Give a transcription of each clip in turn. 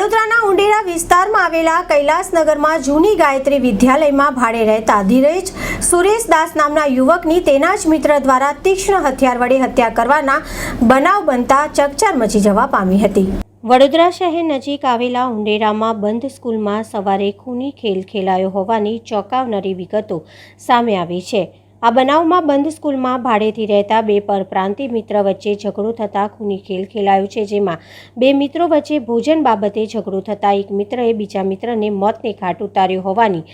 વડોદરાના ઉંડેરા વિસ્તારમાં આવેલા કૈલાસનગરમાં જૂની ગાયત્રી વિદ્યાલયમાં ભાડે રહેતા ધીરજ સુરેશ દાસ નામના યુવકની તેના જ મિત્ર દ્વારા તીક્ષ્ણ હથિયાર વડે હત્યા કરવાના બનાવ બનતા ચકચાર મચી જવા પામી હતી। વડોદરા શહેર નજીક આવેલા ઉંડેરામાં બંધ સ્કૂલમાં સવારે ખૂની ખેલ ખેલાયો હોવાની ચોંકાવનારી વિગતો સામે આવી છે। આ બનાવમાં બંધ સ્કૂલમાં ભાડેથી રહેતા બે પરપ્રાંતીય મિત્ર વચ્ચે ઝઘડો થતાં ખૂની ખેલ ખેલાયો છે, જેમાં બે મિત્રો વચ્ચે ભોજન બાબતે ઝઘડો થતાં એક મિત્રએ બીજા મિત્રને મોતને ઘાટ ઉતાર્યો હોવાની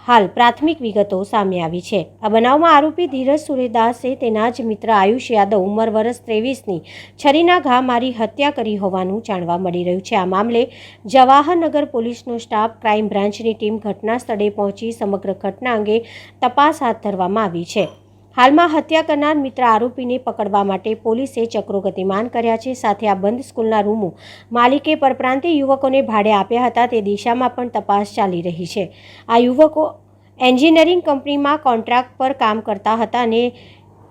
હાલ પ્રાથમિક વિગતો સામે આવી છે। આ બનાવમાં આરોપી ધીરજ સુરેદાસે તેના જ મિત્ર આયુષ યાદવ ઉંમર વર્ષ 23ની છરીના ઘા મારી હત્યા કરી હોવાનું જાણવા મળી રહ્યું છે। આ મામલે જવાહરનગર પોલીસનો સ્ટાફ ક્રાઇમ બ્રાન્ચની ટીમ ઘટના સ્થળે પહોંચી સમગ્ર ઘટના અંગે તપાસ હાથ ધરવામાં આવી છે। હાલમાં હત્યા કરનાર મિત્ર આરોપીને પકડવા માટે પોલીસે ચક્રો ગતિમાન કર્યા છે। સાથે આ બંધ સ્કૂલના રૂમો માલિકે પરપ્રાંતીય યુવકોને ભાડે આપ્યા હતા તે દિશામાં પણ તપાસ ચાલી રહી છે। આ યુવકો એન્જિનિયરિંગ કંપનીમાં કોન્ટ્રાક્ટ પર કામ કરતા હતા અને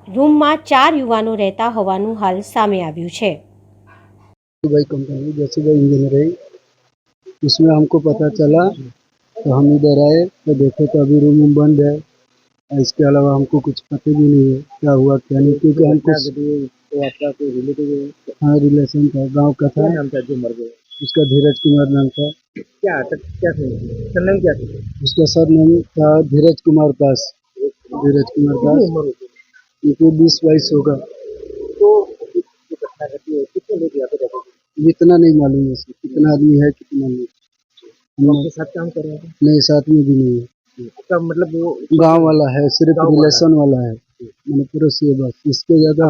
રૂમમાં 4 યુવાનો રહેતા હોવાનું હાલ સામે આવ્યું છે। इसमें हमको पता चला तो हम इधर आए तो देखे तो अभी रूम बंद है। इसके अलावा हमको कुछ पता भी नहीं है क्या हुआ क्या नहीं, क्योंकि हमको तो आपका कोई रिलेटिव है? हाँ, रिलेशन था, गांव का था। नाम था जो मर गया? उसका धीरज कुमार नाम था। क्या सरनाम क्या था? उसका सरनाम था धीरज कुमार दास। धीरज कुमार दास उनको 20-22 होगा। तो घटना घटी है, कितने लोग यहाँ पे रहते थे? इतना नहीं मालूम है कितना आदमी है कितना नहीं। हम साथ काम कर रहे हैं? नहीं, साथ में भी नहीं है। उसका मतलब वो गांव वाला है, सिर्फ रिलेशन वाला है, मैंने पूरा से बस, इसके ज्यादा